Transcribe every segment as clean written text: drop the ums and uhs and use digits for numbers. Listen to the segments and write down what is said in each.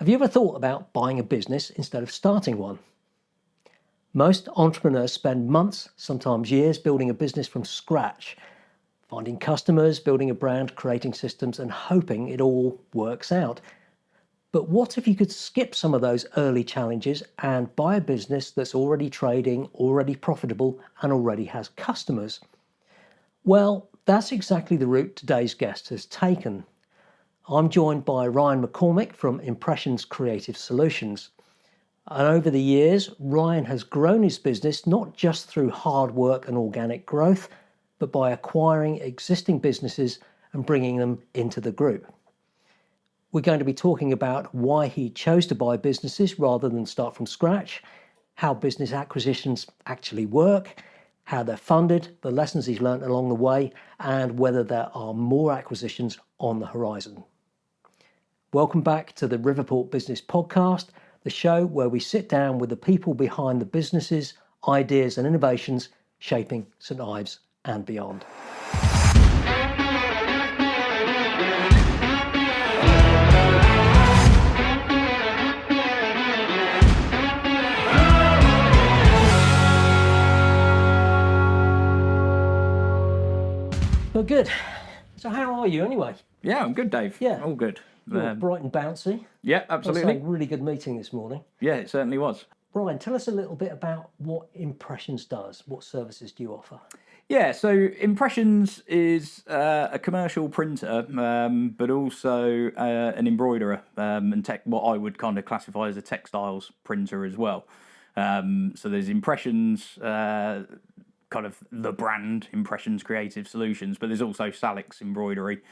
Have you ever thought about buying a business instead of starting one? Most entrepreneurs spend months, sometimes years, building a business from scratch, finding customers, building a brand, creating systems, and hoping it all works out. But what if you could skip some of those early challenges and buy a business that's already trading, already profitable, and already has customers? Well, that's exactly the route today's guest has taken. I'm joined by Ryan McCormick from Impressions Creative Solutions. And over the years, Ryan has grown his business not just through hard work and organic growth, but by acquiring existing businesses and bringing them into the group. We're going to be talking about why he chose to buy businesses rather than start from scratch, how business acquisitions actually work, how they're funded, the lessons he's learned along the way, and whether there are more acquisitions on the horizon. Welcome back to the Riverport Business Podcast, the show where we sit down with the people behind the businesses, ideas and innovations shaping St Ives and beyond. Well, good. So how are you anyway? Yeah, I'm good, Dave. Yeah. All good. You're bright and bouncy. Yeah, absolutely. That's a really good meeting this morning. Yeah, it certainly was. Brian, tell us a little bit about what Impressions does. What services do you offer? Yeah, so Impressions is a commercial printer, but also an embroiderer and what I would kind of classify as a textiles printer as well. So there's Impressions, kind of the brand Impressions Creative Solutions, but there's also Salix Embroidery.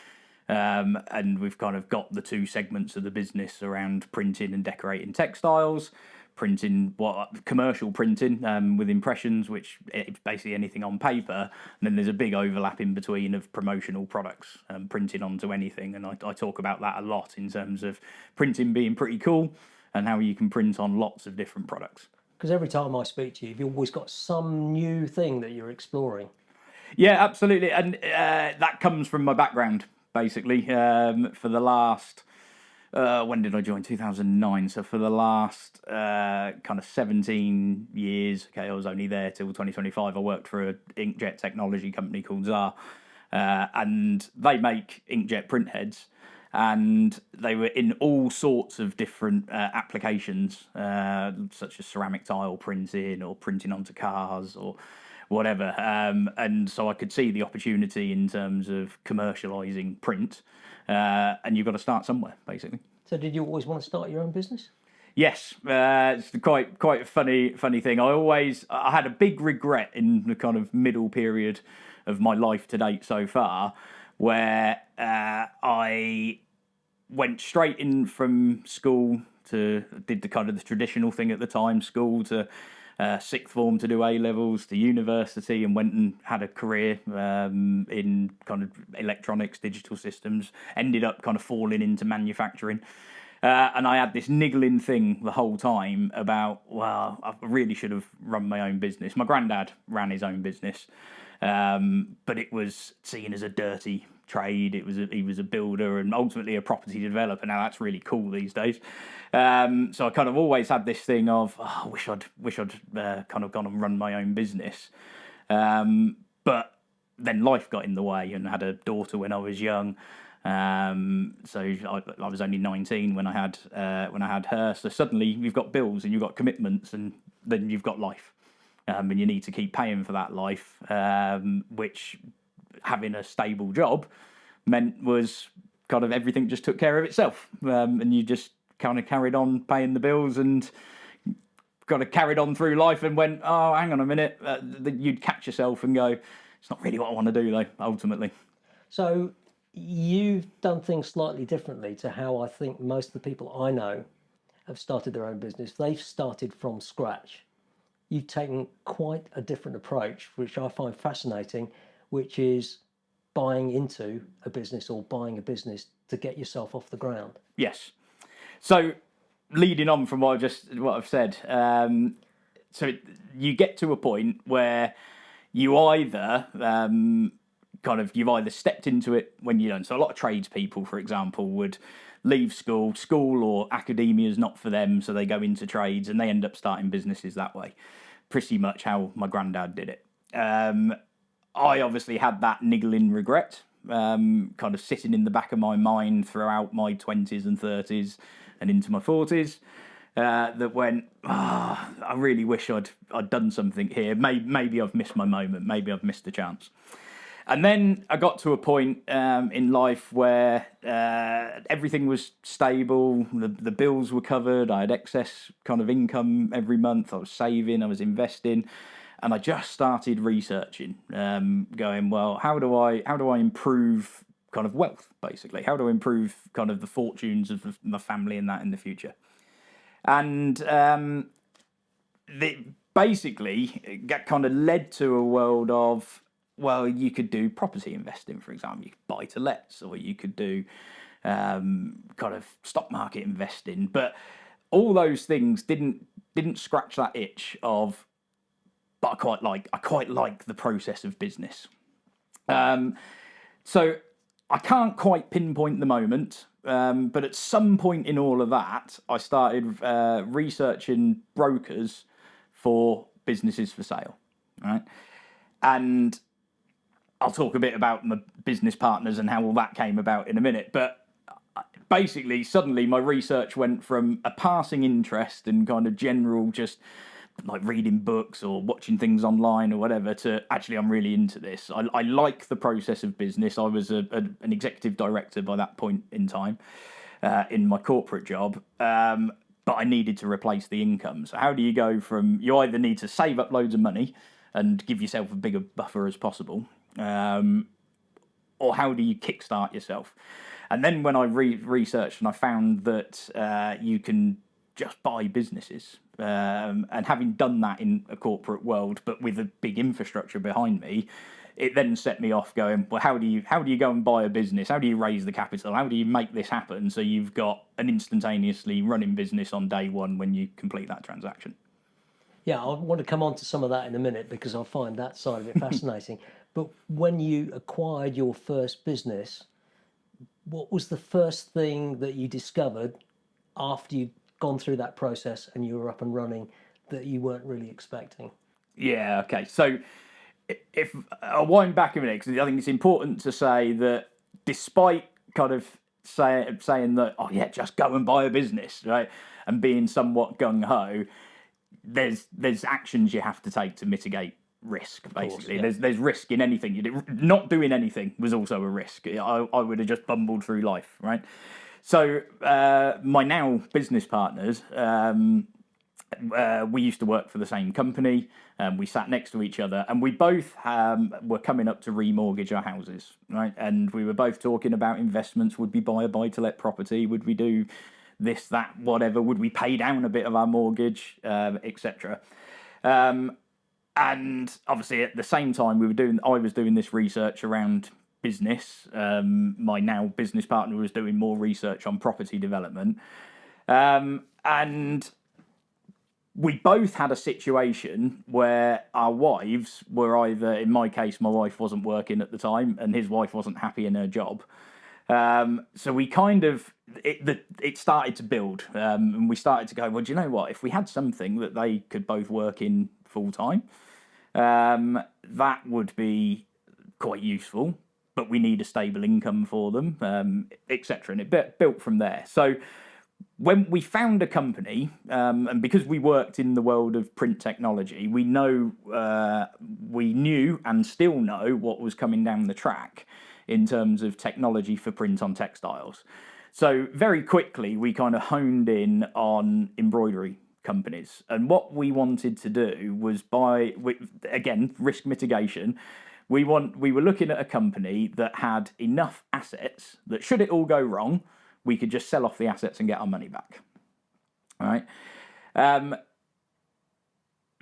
And we've kind of got the two segments of the business around printing and decorating textiles, commercial printing with Impressions, which it's basically anything on paper. And then there's a big overlap in between of promotional products, printing onto anything. And I talk about that a lot in terms of printing being pretty cool and how you can print on lots of different products. Because every time I speak to you, you've always got some new thing that you're exploring. Yeah, absolutely. And that comes from my background. Basically, for the last, when did I join? 2009. So for the last kind of 17 years, okay, I was only there till 2025. I worked for an inkjet technology company called Xar, and they make inkjet print heads, and they were in all sorts of different applications, such as ceramic tile printing or printing onto cars or whatever, and so I could see the opportunity in terms of commercialising print, and you've got to start somewhere, basically. So did you always want to start your own business? Yes, it's quite a funny thing. I had a big regret in the kind of middle period of my life to date so far, where I went straight in from school did the kind of the traditional thing at the time, school to sixth form to do A-levels, to university, and went and had a career in kind of electronics, digital systems, ended up kind of falling into manufacturing. And I had this niggling thing the whole time about, well, I really should have run my own business. My granddad ran his own business, but it was seen as a dirty trade. He was a builder and ultimately a property developer. Now that's really cool these days. So I kind of always had this thing of, I wish I'd kind of gone and run my own business. But then life got in the way, and I had a daughter when I was young. So I was only 19 when I had her. So suddenly you've got bills and you've got commitments, and then you've got life, and you need to keep paying for that life, which having a stable job meant was kind of everything just took care of itself, and you just kind of carried on paying the bills and kind of carried on through life, and went, oh, hang on a minute, you'd catch yourself and go, it's not really what I want to do though, ultimately. So you've done things slightly differently to how I think most of the people I know have started their own business. They've started from scratch. You've taken quite a different approach, which I find fascinating, which is buying into a business or buying a business to get yourself off the ground. Yes. So leading on from what I've said, so you get to a point where you either you've either stepped into it when you don't. So a lot of tradespeople, for example, leave school or academia is not for them, so they go into trades and they end up starting businesses that way. Pretty much how my granddad did it. I obviously had that niggling regret, kind of sitting in the back of my mind throughout my 20s and 30s and into my 40s, that went, I really wish I'd done something here. Maybe I've missed my moment. Maybe I've missed a chance. And then I got to a point in life where everything was stable, the bills were covered, I had excess kind of income every month, I was saving, I was investing, and I just started researching, going, well, how do I improve kind of wealth, basically? How do I improve kind of the fortunes of my family and that in the future? And basically, it got kind of led to a world of, well, you could do property investing, for example. You could buy to lets, or you could do kind of stock market investing. But all those things didn't scratch that itch of, but I quite like the process of business. So I can't quite pinpoint the moment, but at some point in all of that, I started researching brokers for businesses for sale, right? And I'll talk a bit about my business partners and how all that came about in a minute. But basically, suddenly my research went from a passing interest in kind of general, just like reading books or watching things online or whatever, to actually I'm really into this. I like the process of business. I was an executive director by that point in time in my corporate job. But I needed to replace the income. So how do you go from, you either need to save up loads of money and give yourself a bigger buffer as possible, or how do you kickstart yourself? And then when I researched and I found that you can just buy businesses, and having done that in a corporate world, but with a big infrastructure behind me, it then set me off going, well, how do you go and buy a business? How do you raise the capital? How do you make this happen so you've got an instantaneously running business on day one when you complete that transaction? Yeah, I want to come on to some of that in a minute because I find that side of it fascinating. But when you acquired your first business, what was the first thing that you discovered after you'd gone through that process and you were up and running that you weren't really expecting? Yeah, okay. So if I wind back a minute, because I think it's important to say that despite kind of saying that, oh yeah, just go and buy a business, right, and being somewhat gung-ho, there's actions you have to take to mitigate risk, basically. Course, yeah. There's risk in anything you do. Not doing anything was also a risk. I would have just bumbled through life, right? So my now business partners, we used to work for the same company. We sat next to each other, and we both were coming up to remortgage our houses, right? And we were both talking about investments. Would we buy a buy-to-let property? Would we do this, that, whatever? Would we pay down a bit of our mortgage, etc.? And obviously, at the same time, I was doing this research around business. My now business partner was doing more research on property development, and we both had a situation where our wives were either, in my case, my wife wasn't working at the time and his wife wasn't happy in her job. So we kind of, it started to build, and we started to go, well, do you know what? If we had something that they could both work in full time, that would be quite useful, but we need a stable income for them, etc. And it built from there. So when we found a company, and because we worked in the world of print technology, we knew and still know what was coming down the track in terms of technology for print on textiles. So very quickly, we kind of honed in on embroidery companies. And what we wanted to do was again, risk mitigation. We were looking at a company that had enough assets that should it all go wrong, we could just sell off the assets and get our money back. All right.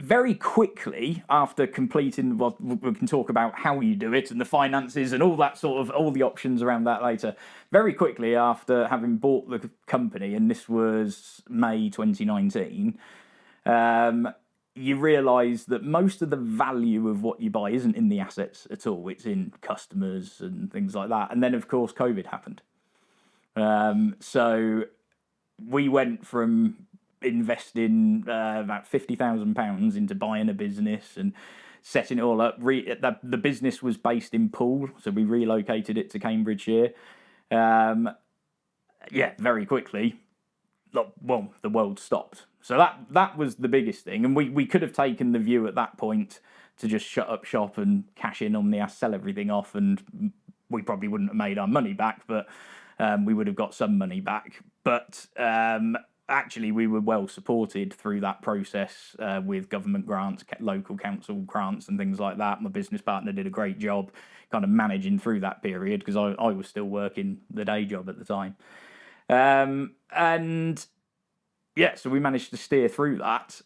Very quickly after completing, well, we can talk about how you do it and the finances and all that sort of, all the options around that later. Very quickly after having bought the company, and this was May 2019, you realise that most of the value of what you buy isn't in the assets at all. It's in customers and things like that. And then, of course, COVID happened. So we went from investing about £50,000 into buying a business and setting it all up. The business was based in Poole, so we relocated it to Cambridgeshire. Very quickly. Well, the world stopped. So that was the biggest thing. And we could have taken the view at that point to just shut up shop and cash in on sell everything off, and we probably wouldn't have made our money back, but we would have got some money back. But actually, we were well supported through that process with government grants, local council grants and things like that. My business partner did a great job kind of managing through that period because I was still working the day job at the time. So we managed to steer through that.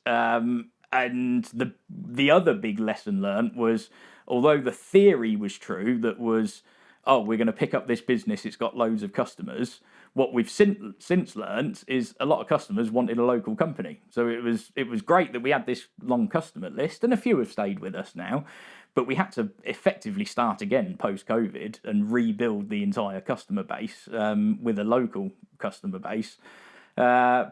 And the other big lesson learned was, although the theory was true, that was, we're going to pick up this business, it's got loads of customers. What we've since learnt is a lot of customers wanted a local company. So it was great that we had this long customer list, and a few have stayed with us now. But we had to effectively start again post-COVID and rebuild the entire customer base with a local customer base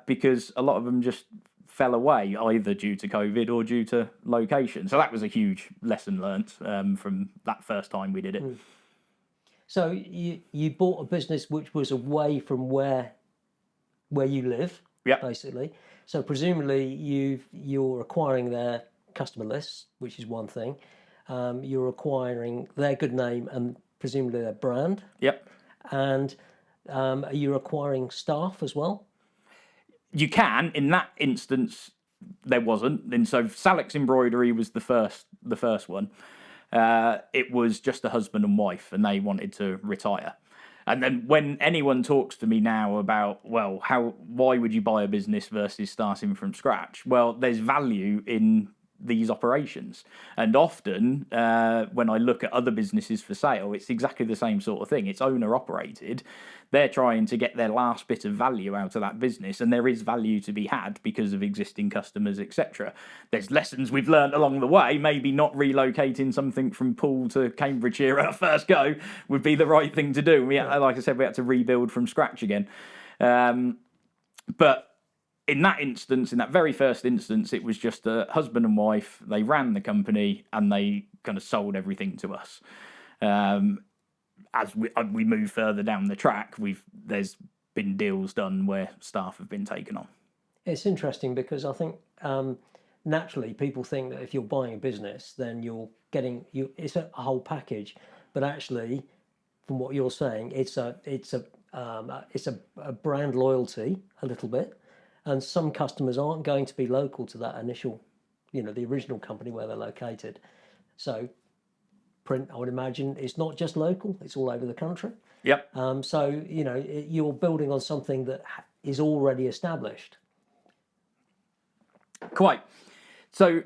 because a lot of them just fell away either due to COVID or due to location. So that was a huge lesson learnt from that first time we did it. So you bought a business which was away from where you live, basically. So presumably you're acquiring their customer lists, which is one thing. You're acquiring their good name and presumably their brand. Yep. And you're acquiring staff as well. You can. In that instance, there wasn't. And so Salix Embroidery was the first one. It was just a husband and wife, and they wanted to retire. And then when anyone talks to me now about, why would you buy a business versus starting from scratch? Well, there's value in these operations. And often when I look at other businesses for sale, it's exactly the same sort of thing. It's owner operated. They're trying to get their last bit of value out of that business, and there is value to be had because of existing customers, etc. There's lessons we've learned along the way. Maybe not relocating something from Poole to Cambridgeshire at first go would be the right thing to do. Like I said, we had to rebuild from scratch again. But in that instance, in that very first instance, it was just a husband and wife. They ran the company and they kind of sold everything to us. As we move further down the track, there's been deals done where staff have been taken on. It's interesting because I think naturally people think that if you're buying a business, then you're getting it's a whole package. But actually, from what you're saying, it's a brand loyalty a little bit. And some customers aren't going to be local to that initial, the original company where they're located. So print, I would imagine, it's not just local, it's all over the country. Yep. You're building on something that is already established. Quite. So,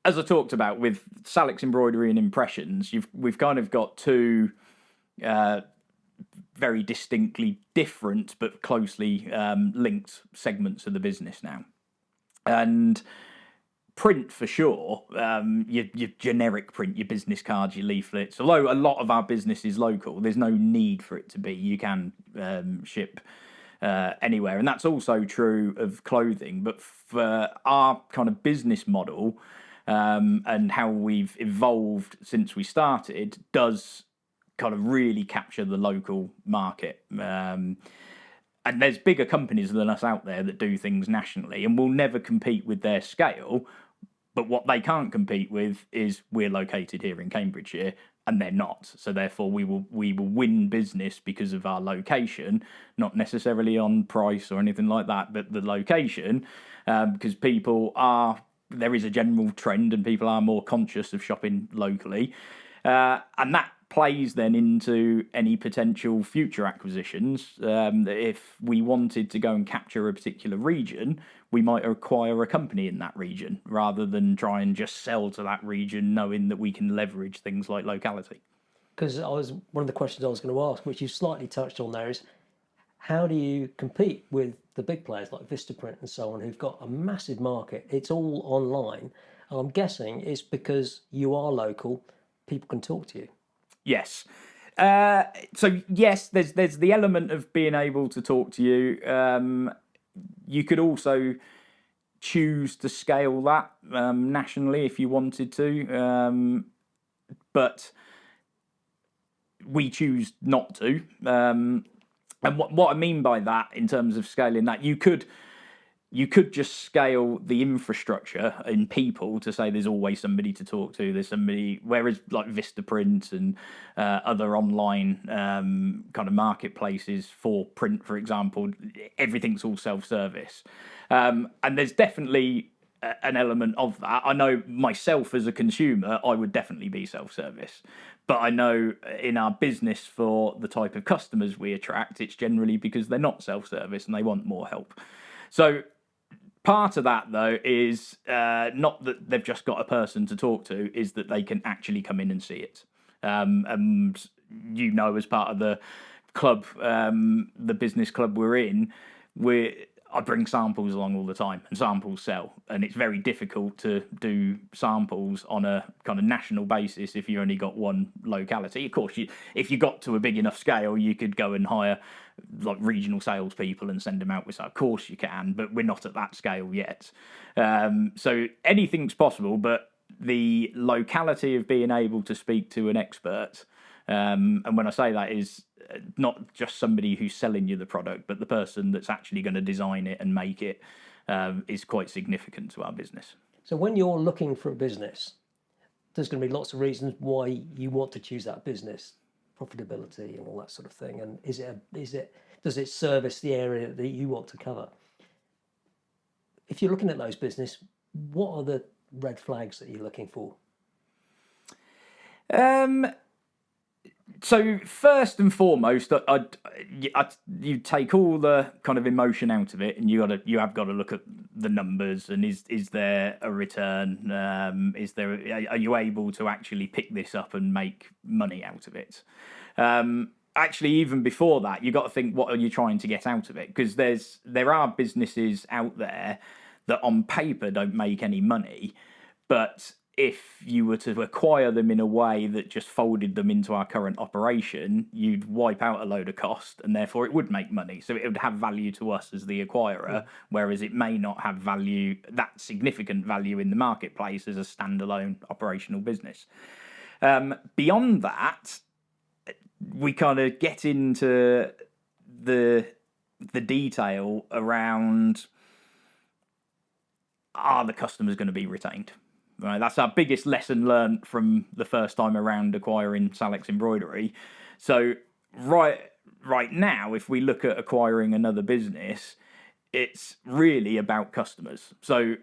as I talked about with Salix Embroidery and Impressions, we've kind of got two very distinctly different but closely linked segments of the business now. And print for sure, your generic print, your business cards, your leaflets, although a lot of our business is local, there's no need for it to be. You can ship anywhere, and that's also true of clothing. But for our kind of business model and how we've evolved since we started does kind of really capture the local market. And there's bigger companies than us out there that do things nationally and will never compete with their scale. But what they can't compete with is we're located here in Cambridgeshire and they're not. So therefore we will win business because of our location, not necessarily on price or anything like that, but the location, because there is a general trend and people are more conscious of shopping locally. And that plays then into any potential future acquisitions. If we wanted to go and capture a particular region, we might acquire a company in that region rather than try and just sell to that region, knowing that we can leverage things like locality. Because one of the questions I was going to ask, which you slightly touched on there, is how do you compete with the big players like Vistaprint and so on, who've got a massive market? It's all online. I'm guessing it's because you are local, people can talk to you. Yes. So yes, there's the element of being able to talk to you. You could also choose to scale that nationally if you wanted to, but we choose not to. And what I mean by that, in terms of scaling that, you could just scale the infrastructure in people to say there's always somebody to talk to. There's somebody, whereas like Vistaprint and other online kind of marketplaces for print, for example, everything's all self-service. And there's definitely an element of that. I know myself as a consumer, I would definitely be self-service. But I know in our business, for the type of customers we attract, it's generally because they're not self-service and they want more help. So part of that, though, is not that they've just got a person to talk to, is that they can actually come in and see it. And as part of the club, the business club we're in, I bring samples along all the time, and samples sell. And it's very difficult to do samples on a kind of national basis if you only got one locality. Of course, if you got to a big enough scale, you could go and hire like regional salespeople and send them out with that. Of course you can, but we're not at that scale yet. So anything's possible, but the locality of being able to speak to an expert, and when I say that, is not just somebody who's selling you the product, but the person that's actually going to design it and make it, is quite significant to our business. So when you're looking for a business, there's going to be lots of reasons why you want to choose that business, profitability and all that sort of thing. And does it service the area that you want to cover? If you're looking at those business, what are the red flags that you're looking for? So first and foremost, you take all the kind of emotion out of it, and you have got to look at the numbers, and is there a return? Are you able to actually pick this up and make money out of it? Actually, even before that, you got to think, what are you trying to get out of it? Because there are businesses out there that on paper don't make any money, but if you were to acquire them in a way that just folded them into our current operation, you'd wipe out a load of cost, and therefore it would make money. So it would have value to us as the acquirer, whereas it may not have value, that significant value in the marketplace as a standalone operational business. Beyond that, we kind of get into the detail around, are the customers going to be retained? Right, that's our biggest lesson learned from the first time around acquiring Salix Embroidery. So right now, if we look at acquiring another business, it's really about customers. So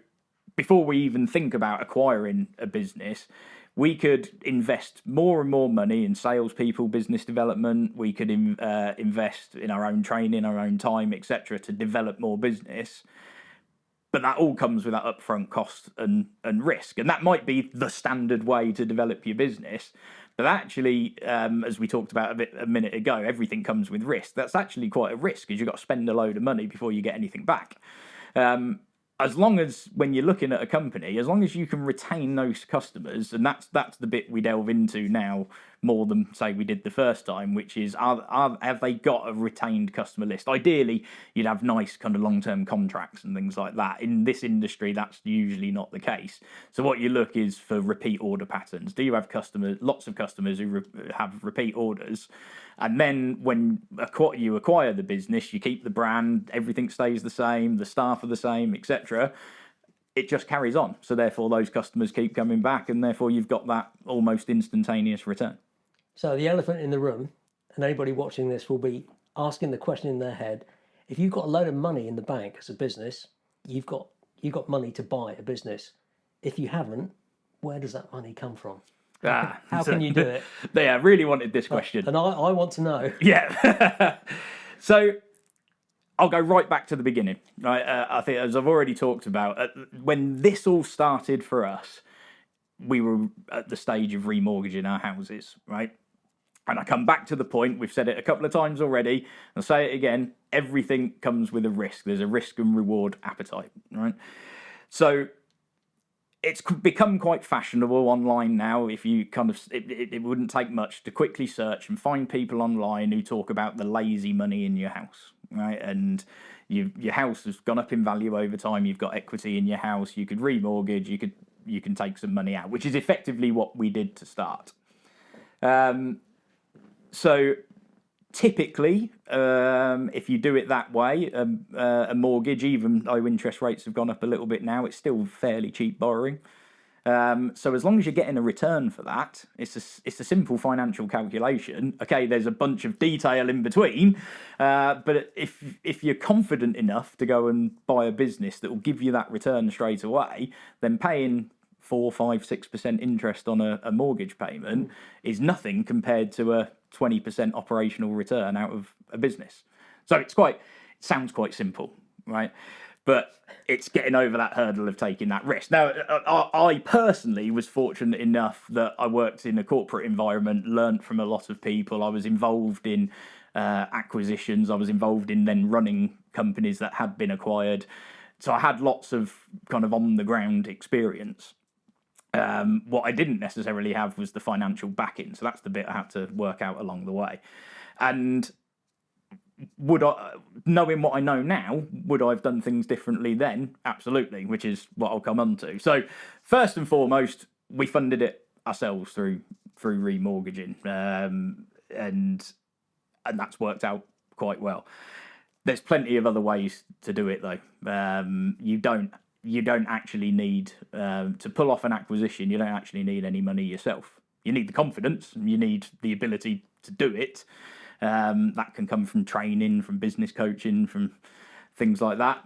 before we even think about acquiring a business, we could invest more and more money in salespeople, business development. We could invest in our own training, our own time, etc., to develop more business. But that all comes with that upfront cost and risk. And that might be the standard way to develop your business. But actually, as we talked about a minute ago, everything comes with risk. That's actually quite a risk, because you've got to spend a load of money before you get anything back. As long as, when you're looking at a company, as long as you can retain those customers, and that's the bit we delve into now more than, say, we did the first time, which is, have they got a retained customer list? Ideally, you'd have nice kind of long-term contracts and things like that. In this industry, that's usually not the case. So what you look is for repeat order patterns. Do you have lots of customers who have repeat orders? And then when you acquire the business, you keep the brand, everything stays the same, the staff are the same, etc. It just carries on. So therefore, those customers keep coming back, and therefore you've got that almost instantaneous return. So the elephant in the room, and anybody watching this will be asking the question in their head: if you've got a load of money in the bank as a business, you've got money to buy a business. If you haven't, where does that money come from? How can you do it? They really wanted this question. And I want to know. Yeah. So I'll go right back to the beginning. Right? I think, as I've already talked about, when this all started for us, we were at the stage of remortgaging our houses, right? And I come back to the point, we've said it a couple of times already, I'll say it again, everything comes with a risk. There's a risk and reward appetite, right? So it's become quite fashionable online now. If you kind of, it wouldn't take much to quickly search and find people online who talk about the lazy money in your house, right? And your house has gone up in value over time. You've got equity in your house. You could remortgage. You can take some money out, which is effectively what we did to start. So typically, if you do it that way, a mortgage, even though interest rates have gone up a little bit now, it's still fairly cheap borrowing. So as long as you're getting a return for that, it's a simple financial calculation. Okay, there's a bunch of detail in between, but if you're confident enough to go and buy a business that will give you that return straight away, then paying 4, 5, 6% interest on a mortgage payment is nothing compared to a 20% operational return out of a business. So it sounds quite simple, right? But it's getting over that hurdle of taking that risk. Now, I personally was fortunate enough that I worked in a corporate environment, learnt from a lot of people. I was involved in acquisitions. I was involved in then running companies that had been acquired. So I had lots of kind of on-the-ground experience. What I didn't necessarily have was the financial backing. So that's the bit I had to work out along the way. And would I, knowing what I know now, would I have done things differently then? Absolutely, which is what I'll come on to. So first and foremost, we funded it ourselves through remortgaging, and that's worked out quite well. There's plenty of other ways to do it though. You don't actually need to pull off an acquisition. You don't actually need any money yourself. You need the confidence, and you need the ability to do it. That can come from training, from business coaching, from things like that,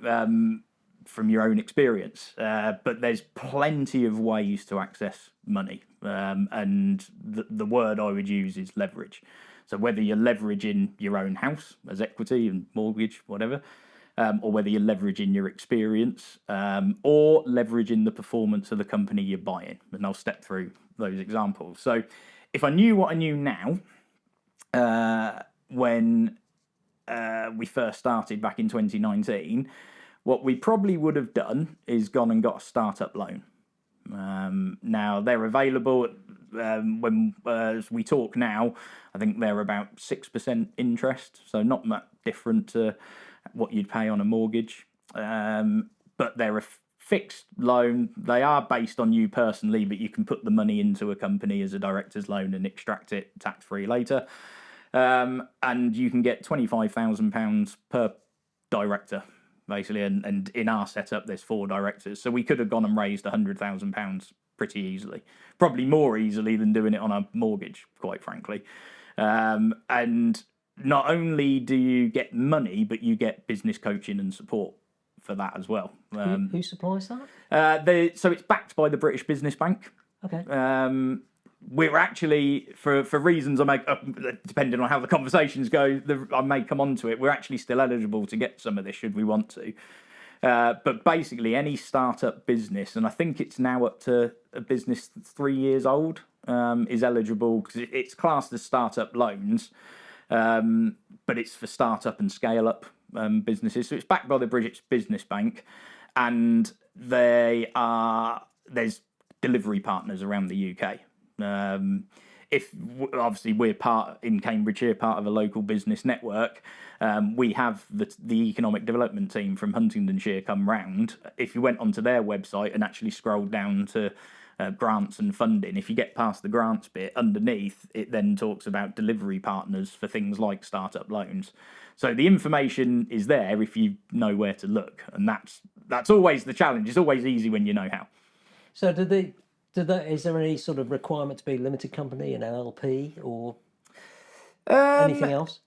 from your own experience. But there's plenty of ways to access money. And the word I would use is leverage. So whether you're leveraging your own house as equity and mortgage, whatever, or whether you're leveraging your experience, or leveraging the performance of the company you're buying. And I'll step through those examples. So if I knew what I knew now, when we first started back in 2019, what we probably would have done is gone and got a startup loan. Now they're available when as we talk now. I think they're about 6% interest, so not much different to what you'd pay on a mortgage. But they're a fixed loan. They are based on you personally, but you can put the money into a company as a director's loan and extract it tax-free later. And you can get £25,000 per director, basically. And in our setup, there's 4 directors. So we could have gone and raised £100,000 pretty easily. Probably more easily than doing it on a mortgage, quite frankly. And not only do you get money, but you get business coaching and support for that as well. Who supplies that? So it's backed by the British Business Bank. Okay. We're actually, for reasons I make, depending on how the conversations go, I may come on to it, we're actually still eligible to get some of this should we want to. But basically any startup business, and I think it's now up to a business that's 3 years old, is eligible, because it's classed as startup loans, but it's for startup and scale up businesses. So it's backed by the British Business Bank, and there's delivery partners around the UK. If obviously we're part in Cambridgeshire, part of a local business network, we have the economic development team from Huntingdonshire come round. If you went onto their website and actually scrolled down to grants and funding, if you get past the grants bit, underneath it then talks about delivery partners for things like startup loans. So the information is there if you know where to look, and that's always the challenge. It's always easy when you know how. So is there any sort of requirement to be a limited company, an LLP, or anything else?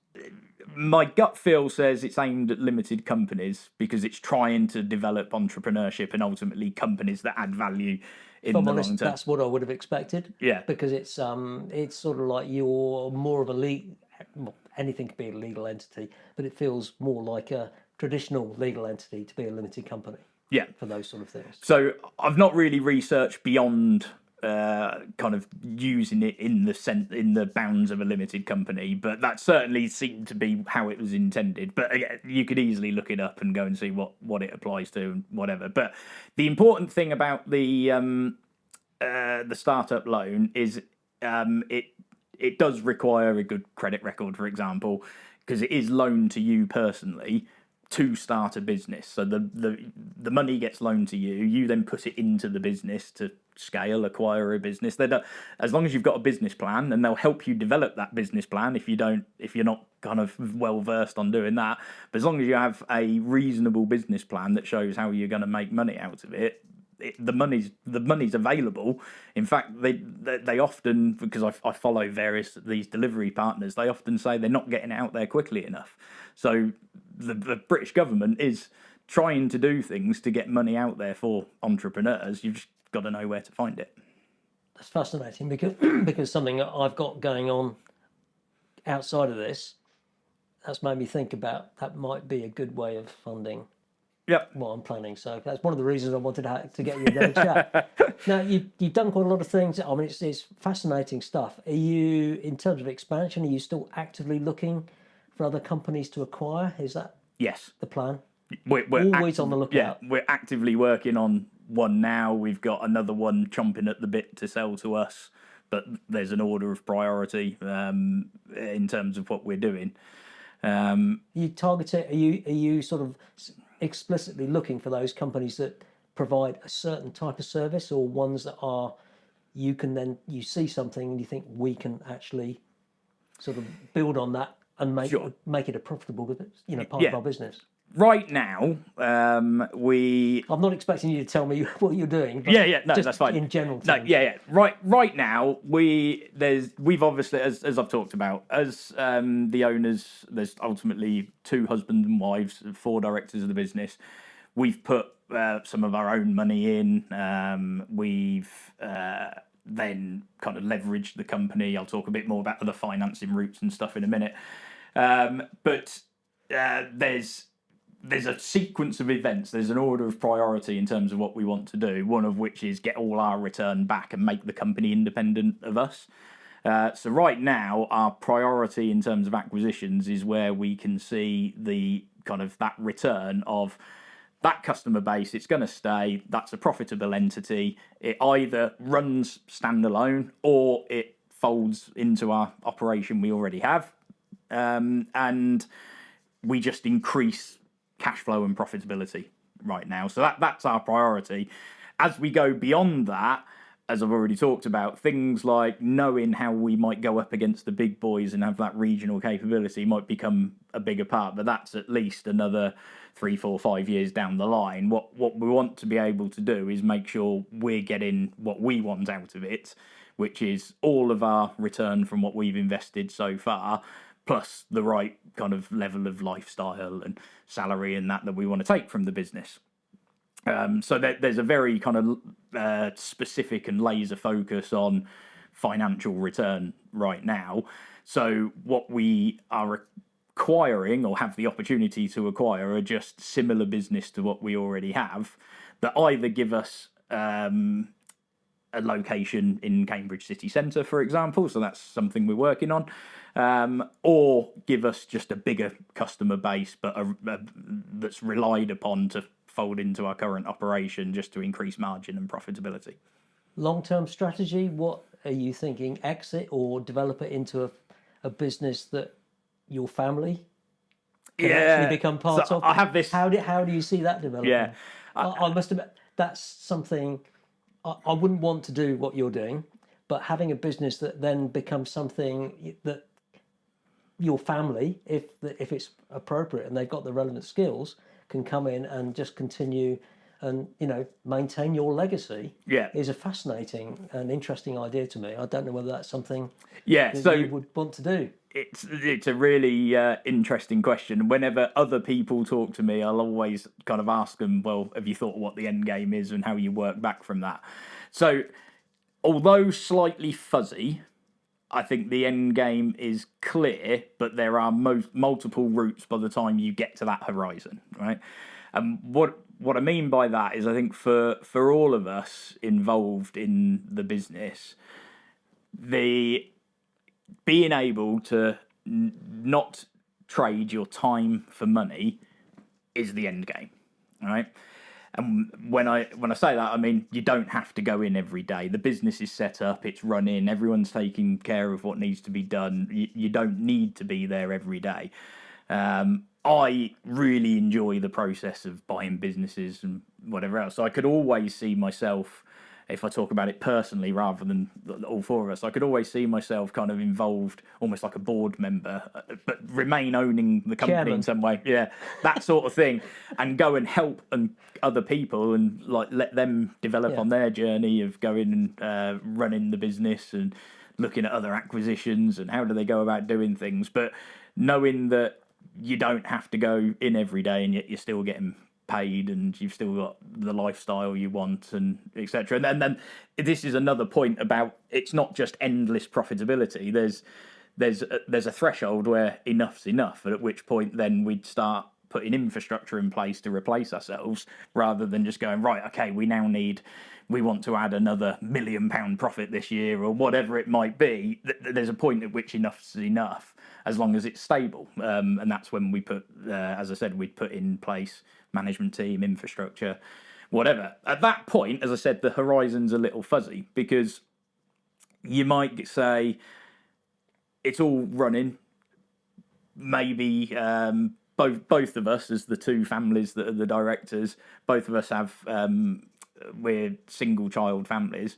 My gut feel says it's aimed at limited companies because it's trying to develop entrepreneurship and ultimately companies that add value in the long term. That's what I would have expected. Yeah. Because it's sort of like you're more of anything could be a legal entity, but it feels more like a traditional legal entity to be a limited company. Yeah. For those sort of things. So I've not really researched beyond kind of using it in the bounds of a limited company, but that certainly seemed to be how it was intended. But again, you could easily look it up and go and see what it applies to and whatever. But the important thing about the startup loan is it does require a good credit record, for example, because it is loaned to you personally to start a business. So the money gets loaned to you. You then put it into the business to scale, acquire a business. As long as you've got a business plan, and they'll help you develop that business plan if you're not kind of well versed on doing that. But as long as you have a reasonable business plan that shows how you're going to make money out of it, the money's available. In fact, they often, because I follow these delivery partners, they often say they're not getting it out there quickly enough. So the British government is trying to do things to get money out there for entrepreneurs. You've just got to know where to find it. That's fascinating because something that I've got going on outside of this, that's made me think about that might be a good way of funding what I'm planning. So that's one of the reasons I wanted to get you to chat. Now, you've done quite a lot of things. I mean, it's fascinating stuff. Are you, in terms of expansion, are you still actively looking for other companies to acquire? Is that the plan? We're always on the lookout. Yeah, we're actively working on one now. We've got another one chomping at the bit to sell to us, but there's an order of priority in terms of what we're doing. You target it. Are you sort of explicitly looking for those companies that provide a certain type of service, or ones that are you see something and you think we can actually sort of build on that and make it a profitable part of our business? Right now, I'm not expecting you to tell me what you're doing. But no, that's fine. In general terms. Right now, we've obviously, as I've talked about, as the owners, there's ultimately 2 husbands and wives, 4 directors of the business. We've put some of our own money in. We've then kind of leveraged the company. I'll talk a bit more about other financing routes and stuff in a minute. But there's a sequence of events. There's an order of priority in terms of what we want to do, one of which is get all our return back and make the company independent of us. So right now, our priority in terms of acquisitions is where we can see the kind of that return of that customer base. It's going to stay. That's a profitable entity. It either runs standalone or it folds into our operation we already have. And we just increase cash flow and profitability right now. So that's our priority. As we go beyond that, as I've already talked about, things like knowing how we might go up against the big boys and have that regional capability might become a bigger part, but that's at least another 3, 4, 5 years down the line. What we want to be able to do is make sure we're getting what we want out of it, which is all of our return from what we've invested so far, plus the right kind of level of lifestyle and salary and that we want to take from the business. So there's a very kind of specific and laser focus on financial return right now. So what we are acquiring or have the opportunity to acquire are just similar business to what we already have that either give us a location in Cambridge city centre, for example, so that's something we're working on, or give us just a bigger customer base, but that's relied upon to fold into our current operation just to increase margin and profitability. Long-term strategy, what are you thinking? Exit or develop it into a business that your family can actually become part of? I have this. How do you see that developing? Yeah, I must admit, that's something I wouldn't want to do what you're doing, but having a business that then becomes something that your family, if it's appropriate and they've got the relevant skills, can come in and just continue and maintain your legacy. Is a fascinating and interesting idea to me. I don't know whether that's something that you would want to do. It's a really interesting question. Whenever other people talk to me, I'll always kind of ask them, well, have you thought what the end game is and how you work back from that? So although slightly fuzzy, I think the end game is clear, but there are multiple routes by the time you get to that horizon, right? What what I mean by that is I think for all of us involved in the business, the being able to not trade your time for money is the end game, all right? And when I say that, I mean you don't have to go in every day. The business is set up, it's running, everyone's taking care of what needs to be done. You don't need to be there every day. I really enjoy the process of buying businesses and whatever else. So I could always see myself, if I talk about it personally rather than all four of us, I could always see myself kind of involved, almost like a board member, but remain owning the company Chairman. in some way. Yeah, that sort of thing, and go and help other people and like let them develop on their journey of going and running the business and looking at other acquisitions and how do they go about doing things. But knowing that you don't have to go in every day and yet you're still getting paid and you've still got the lifestyle you want and etc. And then this is another point about it's not just endless profitability. There's a threshold where enough's enough, at which point then we'd start putting infrastructure in place to replace ourselves rather than just going, right, okay, we want to add another £1 million profit this year or whatever it might be. There's a point at which enough's enough as long as it's stable. And that's when we put, as I said, we'd put in place management team, infrastructure, whatever. At that point, as I said, the horizon's a little fuzzy because you might say it's all running. Maybe both of us, as the two families that are the directors, both of us have we're single child families,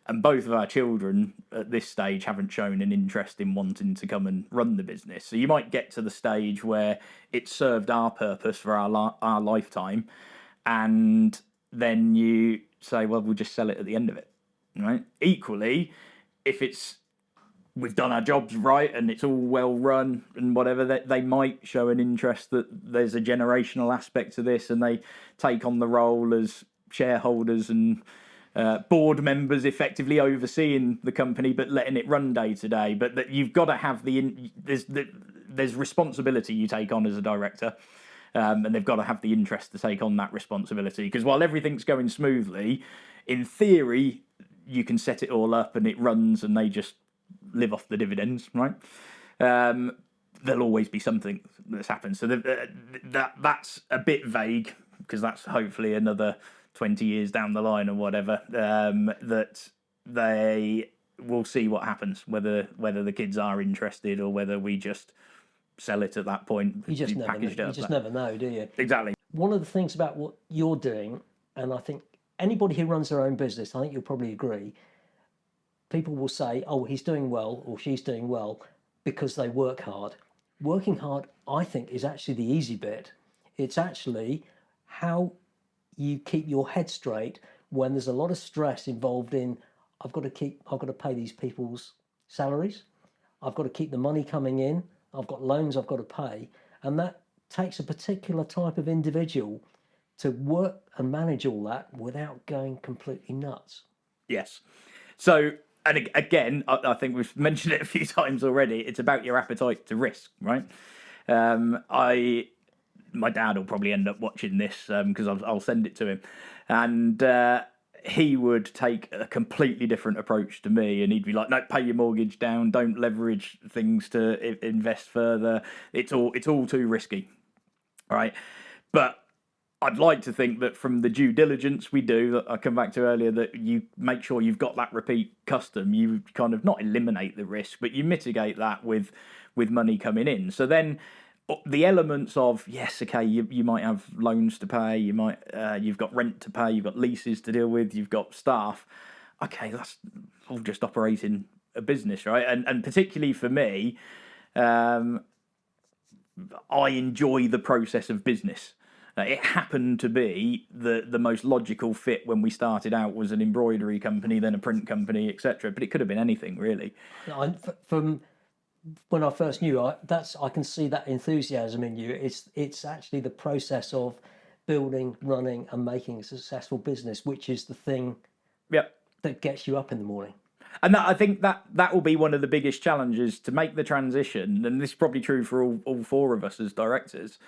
and both of our children at this stage haven't shown an interest in wanting to come and run the business. So you might get to the stage where it's served our purpose for our lifetime, and then you say, well, we'll just sell it at the end of it, right? Equally, if we've done our jobs right and it's all well run and whatever, that they might show an interest that there's a generational aspect to this and they take on the role as shareholders and board members, effectively overseeing the company but letting it run day to day. But that you've got to have there's responsibility you take on as a director, and they've got to have the interest to take on that responsibility, because while everything's going smoothly, in theory you can set it all up and it runs and they just live off the dividends, right? There'll always be something that's happened. So that's a bit vague, because that's hopefully another 20 years down the line or whatever, that they will see what happens, whether the kids are interested or whether we just sell it at that point. You just never know, do you? Exactly. One of the things about what you're doing, and I think anybody who runs their own business, I think you'll probably agree, people will say, oh, he's doing well or she's doing well because they work hard. Working hard, I think, is actually the easy bit. It's actually how you keep your head straight when there's a lot of stress involved in, I've got to pay these people's salaries, I've got to keep the money coming in, I've got loans I've got to pay, and that takes a particular type of individual to work and manage all that without going completely nuts. Yes. So, and again, I think we've mentioned it a few times already, it's about your appetite to risk, right? My dad will probably end up watching this because I'll send it to him, and he would take a completely different approach to me, and he'd be like, no, pay your mortgage down, don't leverage things to invest further, it's all too risky, right? But I'd like to think that from the due diligence we do, that I come back to earlier, that you make sure you've got that repeat custom, you kind of not eliminate the risk, but you mitigate that with money coming in. So then the elements of, yes, okay, you might have loans to pay, you've got rent to pay, you've got leases to deal with, you've got staff. Okay, that's all just operating a business, right? And particularly for me, I enjoy the process of business. It happened to be the most logical fit when we started out was an embroidery company, then a print company, etc. But it could have been anything, really. From when I first knew, I can see that enthusiasm in you. It's actually the process of building, running, and making a successful business, which is the thing that gets you up in the morning. And I think that will be one of the biggest challenges to make the transition, and this is probably true for all four of us as directors,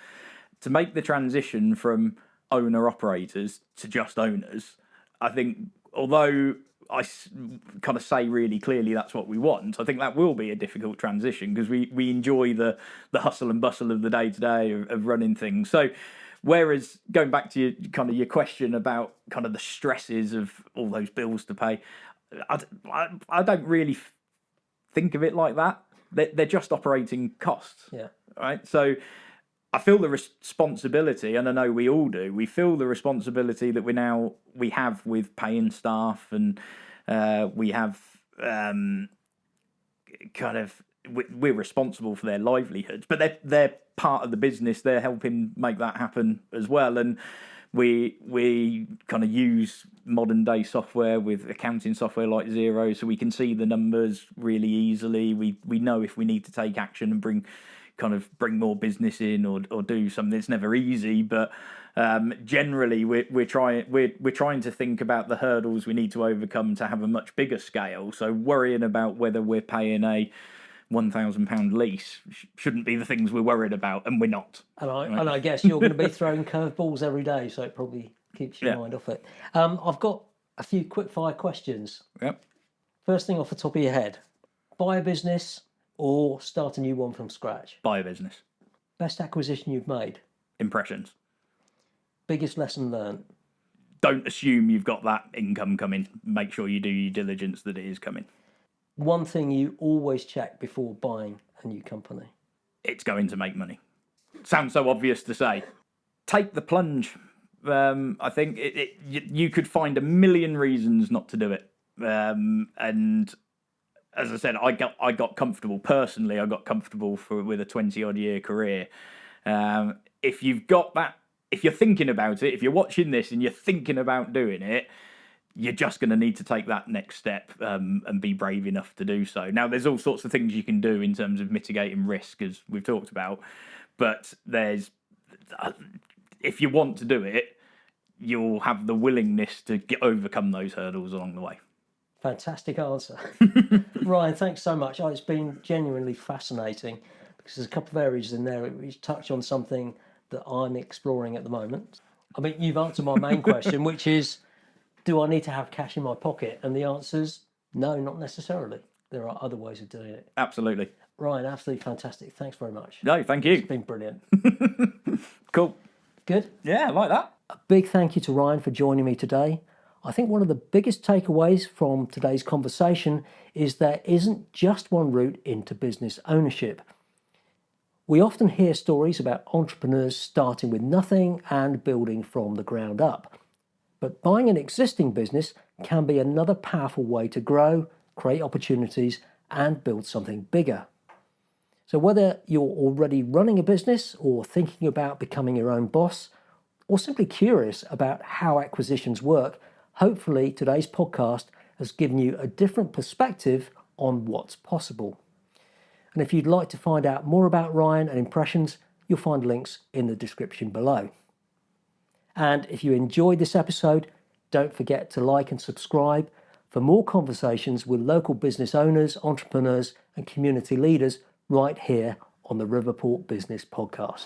to make the transition from owner-operators to just owners. I think, although I kind of say really clearly that's what we want, I think that will be a difficult transition because we enjoy the hustle and bustle of the day-to-day of running things. So whereas going back to your question about kind of the stresses of all those bills to pay, I don't really think of it like that. They're just operating costs. Yeah. Right. So I feel the responsibility, and I know we all do. We feel the responsibility that we have with paying staff, and we have we're responsible for their livelihoods, but they're part of the business. They're helping make that happen as well, and we kind of use modern day software with accounting software like Xero, so we can see the numbers really easily. We know if we need to take action and bring more business in or do something. It's never easy, but generally we're trying to think about the hurdles we need to overcome to have a much bigger scale. So worrying about whether we're paying a £1,000 lease shouldn't be the things we're worried about, and we're not. And I guess you're going to be throwing curveballs every day, so it probably keeps your mind off it. I've got a few quickfire questions. Yep. First thing off the top of your head: buy a business or start a new one from scratch? Buy a business. Best acquisition you've made? Impressions. Biggest lesson learned? Don't assume you've got that income coming. Make sure you do your diligence that it is coming. One thing you always check before buying a new company? It's going to make money. Sounds so obvious to say. Take the plunge. I think you could find a million reasons not to do it. And as I said, I got comfortable personally. I got comfortable with a 20-odd year career. If you've got that, if you're thinking about it, if you're watching this and you're thinking about doing it, you're just going to need to take that next step and be brave enough to do so. Now, there's all sorts of things you can do in terms of mitigating risk, as we've talked about. But if you want to do it, you'll have the willingness to overcome those hurdles along the way. Fantastic answer. Ryan, thanks so much. It's been genuinely fascinating because there's a couple of areas in there which touch on something that I'm exploring at the moment. I mean, you've answered my main question, which is, do I need to have cash in my pocket? And the answer's no, not necessarily. There are other ways of doing it. Absolutely. Ryan, absolutely fantastic. Thanks very much. No, thank you. It's been brilliant. Cool. Good? Yeah, I like that. A big thank you to Ryan for joining me today. I think one of the biggest takeaways from today's conversation is there isn't just one route into business ownership. We often hear stories about entrepreneurs starting with nothing and building from the ground up. But buying an existing business can be another powerful way to grow, create opportunities, and build something bigger. So whether you're already running a business or thinking about becoming your own boss, or simply curious about how acquisitions work, hopefully today's podcast has given you a different perspective on what's possible. And if you'd like to find out more about Ryan and Impressions, you'll find links in the description below. And if you enjoyed this episode, don't forget to like and subscribe for more conversations with local business owners, entrepreneurs, and community leaders right here on the Riverport Business Podcast.